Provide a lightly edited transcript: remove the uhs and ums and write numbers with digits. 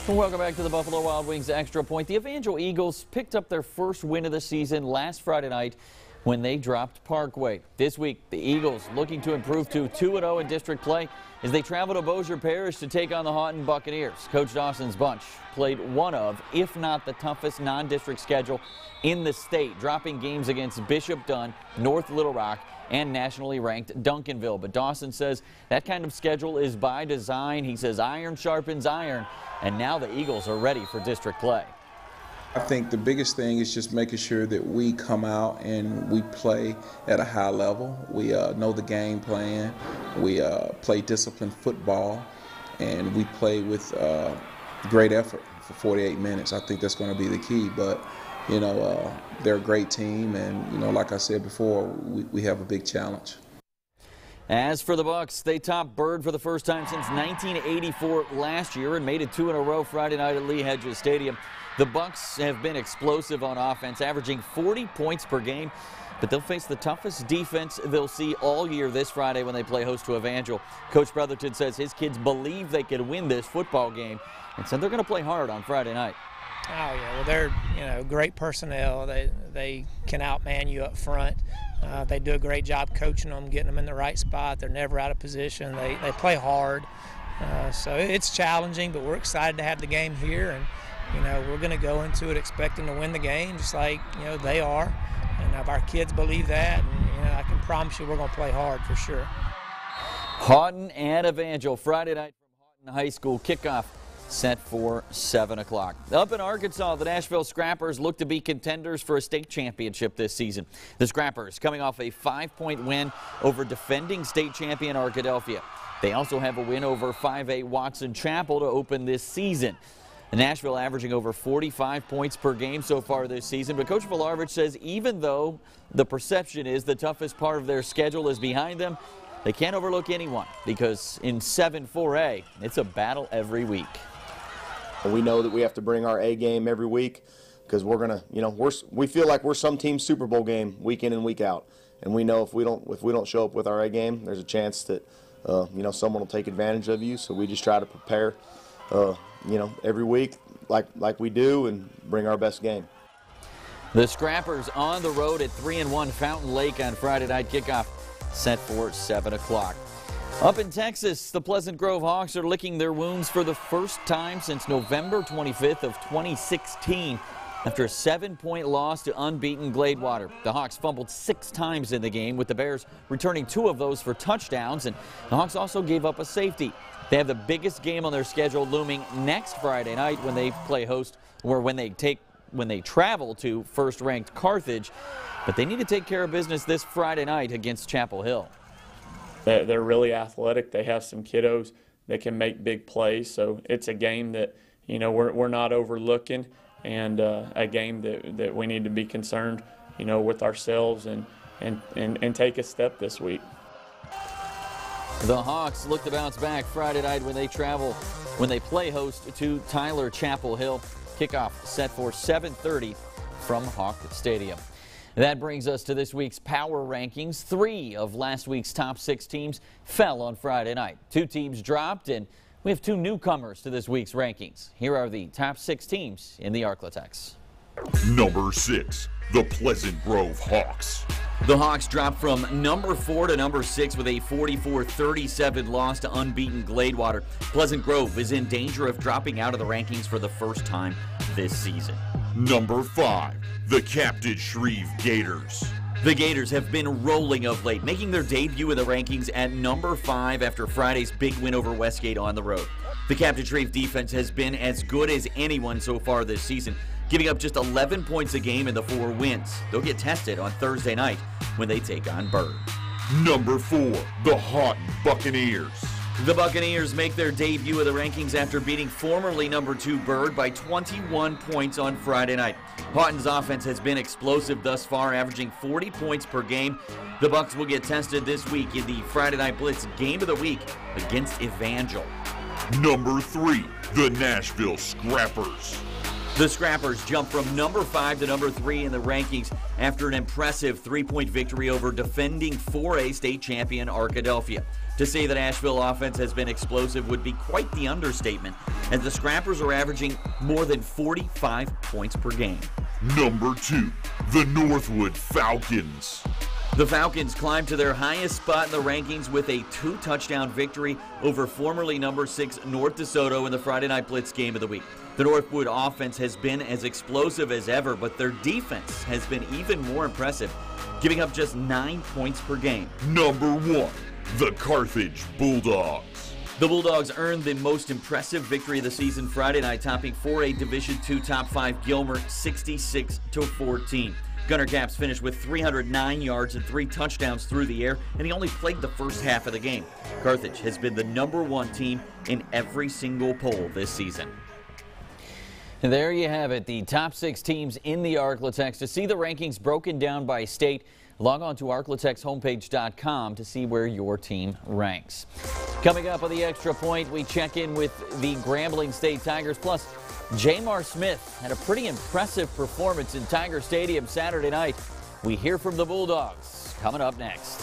Welcome back to the Buffalo Wild Wings Extra Point. The Evangel Eagles picked up their first win of the season last Friday night when they dropped Parkway. This week, the Eagles looking to improve to 2-0 in district play as they travel to Bossier Parish to take on the Haughton Buccaneers. Coach Dawson's bunch played one of, if not the toughest non-district schedule in the state, dropping games against Bishop Dunn, North Little Rock, and nationally ranked Duncanville. But Dawson says that kind of schedule is by design. He says iron sharpens iron, and now the Eagles are ready for district play. I think the biggest thing is just making sure that we come out and we play at a high level. We know the game plan. We play disciplined football, and we play with great effort for 48 minutes. I think that's going to be the key. But you know, they're a great team, and you know, like I said before, we have a big challenge. As for the Bucks, they topped Bird for the first time since 1984 last year and made it 2 in a row Friday night at Lee Hedges Stadium. The Bucks have been explosive on offense, averaging 40 points per game, but they'll face the toughest defense they'll see all year this Friday when they play host to Evangel. Coach Brotherton says his kids believe they can win this football game and said they're going to play hard on Friday night. Oh yeah, well they're great personnel. They can outman you up front. They do a great job coaching them, getting them in the right spot. They're never out of position. They play hard. So it's challenging, but we're excited to have the game here, and we're going to go into it expecting to win the game, just like they are. And if our kids believe that, and I can promise you we're going to play hard for sure. Haughton and Evangel Friday night from Haughton High School. Kickoff set for 7 o'clock. Up in Arkansas, the Nashville Scrappers look to be contenders for a state championship this season. The Scrappers coming off a 5-point win over defending state champion Arkadelphia. They also have a win over 5A Watson Chapel to open this season. Nashville averaging over 45 points per game so far this season, but Coach Volarovich says even though the perception is the toughest part of their schedule is behind them, they can't overlook anyone because in 7-4A, it's a battle every week. We know that we have to bring our A game every week because we're gonna, we feel like we're some team's Super Bowl game week in and week out, and we know if we don't show up with our A game, there's a chance that someone will take advantage of you. So we just try to prepare, every week like we do and bring our best game. The Scrappers on the road at 3-1 Fountain Lake on Friday night. Kickoff set for 7 o'clock. Up in Texas, the Pleasant Grove Hawks are licking their wounds for the first time since November 25th of 2016 after a 7-point loss to unbeaten Gladewater. The Hawks fumbled 6 times in the game, with the Bears returning 2 of those for touchdowns, and the Hawks also gave up a safety. They have the biggest game on their schedule looming next Friday night when they play host, or when they travel to first-ranked Carthage, but they need to take care of business this Friday night against Chapel Hill. They're really athletic. They have some kiddos that can make big plays. So it's a game that, we're not overlooking, and a game that we need to be concerned, with ourselves and take a step this week. The Hawks look to bounce back Friday night when they play host to Tyler Chapel Hill. Kickoff set for 7:30 from Hawk Stadium. That brings us to this week's power rankings. 3 of last week's top 6 teams fell on Friday night. 2 teams dropped, and we have 2 newcomers to this week's rankings. Here are the top 6 teams in the Arklatex. Number 6, the Pleasant Grove Hawks. The Hawks dropped from number 4 to number 6 with a 44-37 loss to unbeaten Gladewater. Pleasant Grove is in danger of dropping out of the rankings for the first time this season. Number 5, the Captain Shreve Gators. The Gators have been rolling of late, making their debut in the rankings at number 5 after Friday's big win over Westgate on the road. The Captain Shreve defense has been as good as anyone so far this season, giving up just 11 points a game in the 4 wins. They'll get tested on Thursday night when they take on Bird. Number 4, the Haughton Buccaneers. The Buccaneers make their debut of the rankings after beating formerly number 2 Bird by 21 points on Friday night. Haughton's offense has been explosive thus far, averaging 40 points per game. The Bucs will get tested this week in the Friday Night Blitz Game of the Week against Evangel. Number 3, the Nashville Scrappers. The Scrappers jump from number 5 to number 3 in the rankings after an impressive 3-point victory over defending 4A state champion Arkadelphia. To say that Asheville offense has been explosive would be quite the understatement, as the Scrappers are averaging more than 45 points per game. Number 2, the Northwood Falcons. The Falcons climbed to their highest spot in the rankings with a 2-touchdown victory over formerly number 6 North DeSoto in the Friday Night Blitz game of the week. The Northwood offense has been as explosive as ever, but their defense has been even more impressive, giving up just 9 points per game. Number 1, the Carthage Bulldogs. The Bulldogs earned the most impressive victory of the season Friday night, topping 4A Division II Top 5 Gilmer 66-14. Gunner Caps finished with 309 yards and 3 touchdowns through the air, and he only played the first half of the game. Carthage has been the number 1 team in every single poll this season. And there you have it, the top 6 teams in the Arklatex. To see the rankings broken down by state, log on to arklatexhomepage.com to see where your team ranks. Coming up on the Extra Point, we check in with the Grambling State Tigers, plus Jamar Smith had a pretty impressive performance in Tiger Stadium Saturday night. We hear from the Bulldogs coming up next.